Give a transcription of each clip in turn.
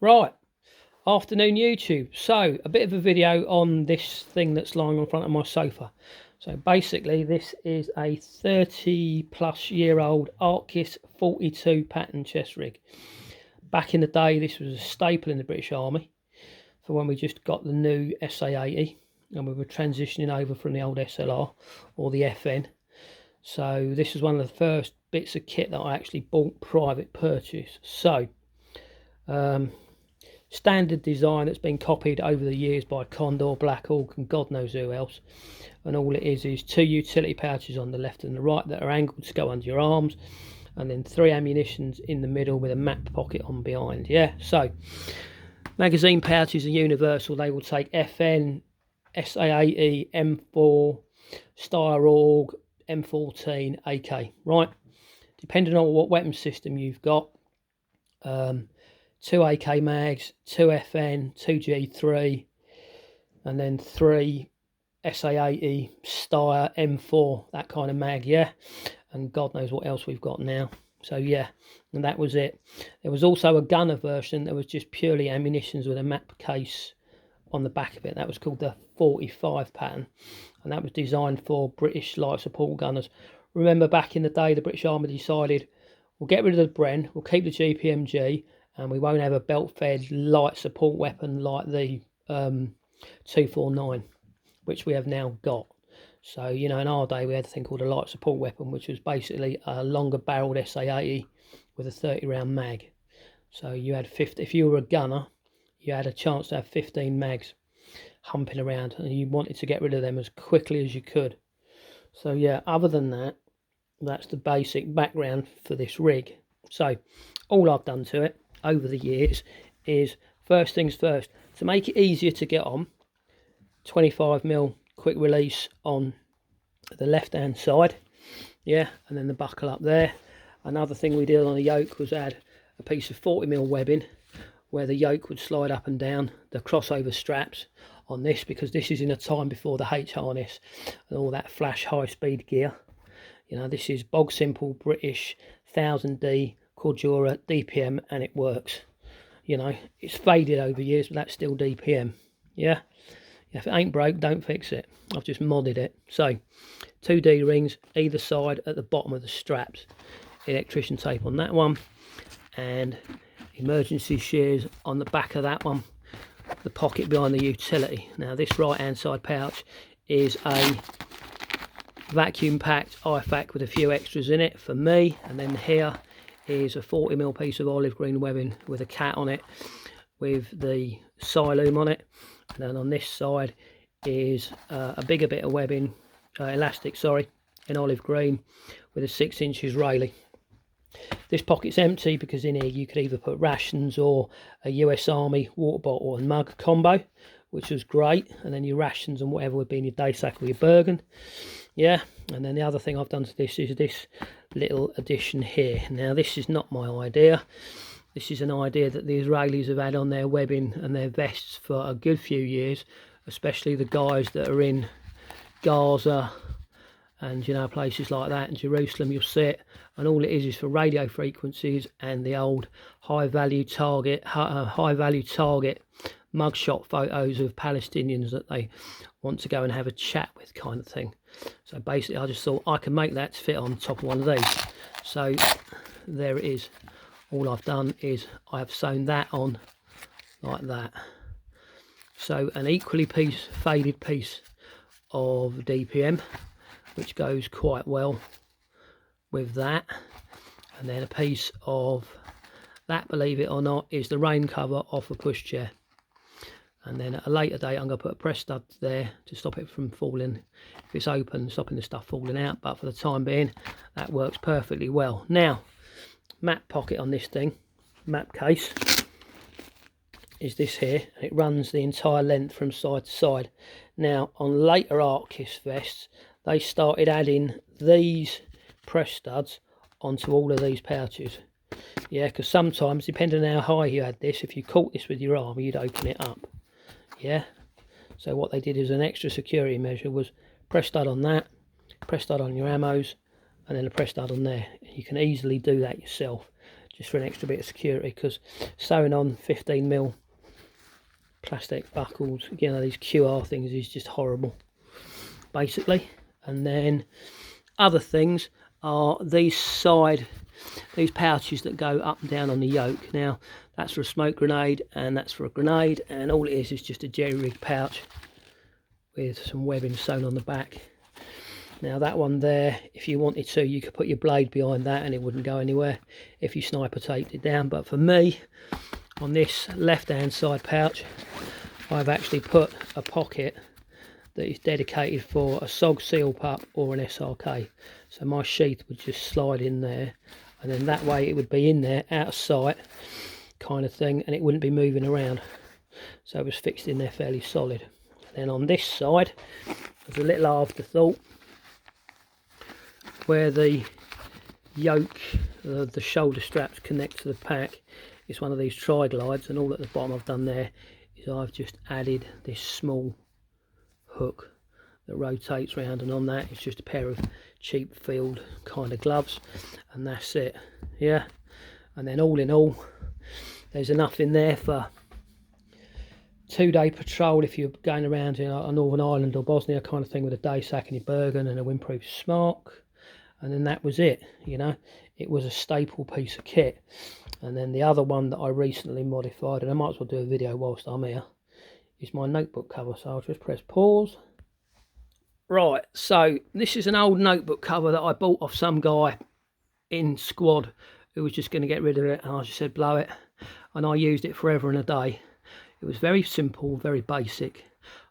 Right, afternoon YouTube. So a bit of a video on this thing that's lying in front of my sofa. So basically this is a 30+ year old Arktis 42 pattern chest rig. Back in the day this was a staple in the British Army for when we just got the new SA-80 and we were transitioning over from the old SLR or the FN. So this is one of the first bits of kit that I actually bought private purchase. So standard design that's been copied over the years by Condor, Black Hawk and God knows who else, and all it is two utility pouches on the left and the right that are angled to go under your arms, and then 3 ammunitions in the middle with a map pocket on behind. Yeah, so magazine pouches are universal. They will take FN, SA-80, M4, Steyr, M14, AK, right, depending on what weapon system you've got. 2 AK mags, 2 FN, 2 G3, and then 3 SA-80, Steyr, M4, that kind of mag, yeah. And God knows what else we've got now. So yeah, and that was it. There was also a gunner version that was just purely ammunitions with a map case on the back of it. That was called the 45 pattern, and that was designed for British light support gunners. Remember back in the day, the British Army decided, we'll get rid of the Bren, we'll keep the GPMG, and we won't have a belt-fed light support weapon like the 249, which we have now got. So, you know, in our day, we had a thing called a light support weapon, which was basically a longer barreled SA-80 with a 30-round mag. So you had 50, if you were a gunner, you had a chance to have 15 mags humping around, and you wanted to get rid of them as quickly as you could. So yeah, other than that, that's the basic background for this rig. So all I've done to it over the years is, first things first, to make it easier to get on, 25mm quick release on the left hand side, yeah, and then the buckle up there. Another thing we did on the yoke was add a piece of 40mm webbing where the yoke would slide up and down the crossover straps on this, because this is in a time before the H harness and all that flash high speed gear. You know, this is bog simple British 1000D Cordura DPM, and it works. You know, it's faded over years, but that's still DPM. Yeah, if it ain't broke, don't fix it. I've just modded it. So 2 D-rings either side at the bottom of the straps, electrician tape on that one, and emergency shears on the back of that one, the pocket behind the utility. Now this right hand side pouch is a vacuum packed IFAC with a few extras in it for me, and then here is a 40mm piece of olive green webbing with a cat on it with the Siloom on it, and then on this side is a bigger bit of webbing, elastic, sorry, in olive green with a 6 inches Rayleigh. This pocket's empty because in here you could either put rations or a US Army water bottle and mug combo, which was great, and then your rations and whatever would be in your day sack or your Bergen. Yeah, and then the other thing I've done to this is this little addition here. Now this is not my idea. This is an idea that the Israelis have had on their webbing and their vests for a good few years, especially the guys that are in Gaza and, you know, places like that. In Jerusalem you'll see it, and all it is for radio frequencies and the old high value target mugshot photos of Palestinians that they want to go and have a chat with, kind of thing. So basically I just thought I can make that fit on top of one of these. So there it is. All I've done is I have sewn that on like that. So an equally faded piece of DPM, which goes quite well with that, and then a piece of that, believe it or not, is the rain cover off a pushchair. And then at a later date I'm going to put a press stud there to stop it from falling, if it's open, stopping the stuff falling out, but for the time being that works perfectly well. Now map pocket on this thing, map case, is this here, and it runs the entire length from side to side. Now on later Arktis vests they started adding these press studs onto all of these pouches. Yeah, because sometimes, depending on how high you had this, if you caught this with your arm, you'd open it up. Yeah, so what they did as an extra security measure was press stud on that, press stud on your ammos, and then a press stud on there. You can easily do that yourself. just for an extra bit of security, because sewing on 15mm plastic buckles, you know, these QR things, is just horrible basically. And then other things are these pouches that go up and down on the yoke. Now that's for a smoke grenade, and that's for a grenade, and all it is just a jerry-rigged pouch with some webbing sewn on the back. Now that one there, if you wanted to, you could put your blade behind that and it wouldn't go anywhere if you sniper taped it down. But for me, on this left hand side pouch, I've actually put a pocket that is dedicated for a SOG seal pup or an SRK. So my sheath would just slide in there, and then that way it would be in there out of sight kind of thing, and it wouldn't be moving around. So it was fixed in there fairly solid. And then on this side, there's a little afterthought where the yoke, the shoulder straps connect to the pack. It's one of these tri-glides, and all at the bottom I've done there is I've just added this small hook that rotates round, and on that it's just a pair of cheap field kind of gloves, and that's it. Yeah, and then all in all, there's enough in there for 2-day patrol if you're going around in a Northern Ireland or Bosnia kind of thing, with a day sack in your Bergen and a windproof smock. And then that was it, you know. It was a staple piece of kit. And then the other one that I recently modified, and I might as well do a video whilst I'm here, is my notebook cover. So I'll just press pause. Right, so this is an old notebook cover that I bought off some guy in squad who was just going to get rid of it, and I just said blow it, and I used it forever and a day. It was very simple, very basic.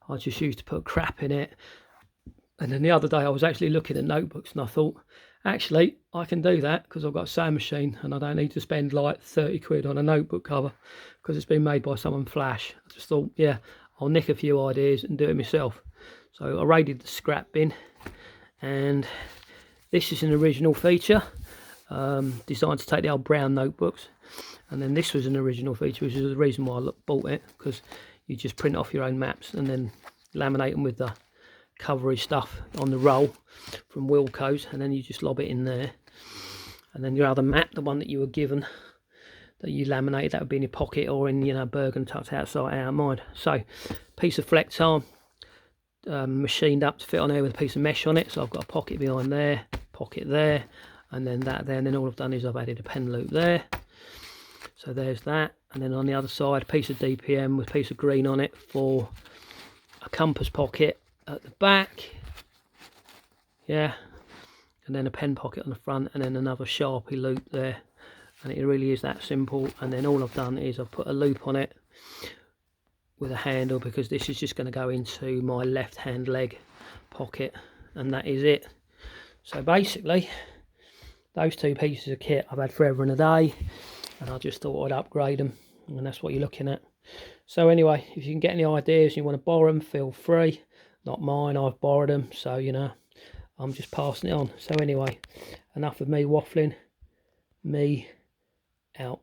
I just used to put crap in it. And then the other day I was actually looking at notebooks, and I thought, actually I can do that because I've got a sewing machine and I don't need to spend like 30 quid on a notebook cover because it's been made by someone flash. I just thought, yeah, I'll nick a few ideas and do it myself. So I raided the scrap bin, and this is an original feature designed to take the old brown notebooks. And then this was an original feature, which is the reason why I bought it, because you just print off your own maps and then laminate them with the covery stuff on the roll from Wilco's, and then you just lob it in there. And then your other map, the one that you were given, that you laminated, that would be in your pocket or in, you know, Bergen tucked outside out of mind. So piece of flex arm, machined up to fit on there with a piece of mesh on it. So I've got a pocket behind there, pocket there, and then that there, and then all I've done is I've added a pen loop there. So there's that. And then on the other side, a piece of DPM with a piece of green on it for a compass pocket at the back, yeah, and then a pen pocket on the front, and then another Sharpie loop there. And it really is that simple. And then all I've done is I've put a loop on it with a handle, because this is just going to go into my left hand leg pocket, and that is it. So basically those two pieces of kit I've had forever and a day, and I just thought I'd upgrade them, and that's what you're looking at. So anyway, if you can get any ideas and you want to borrow them, feel free. Not mine, I've borrowed them, so you know, I'm just passing it on. So anyway, enough of me waffling. Me out.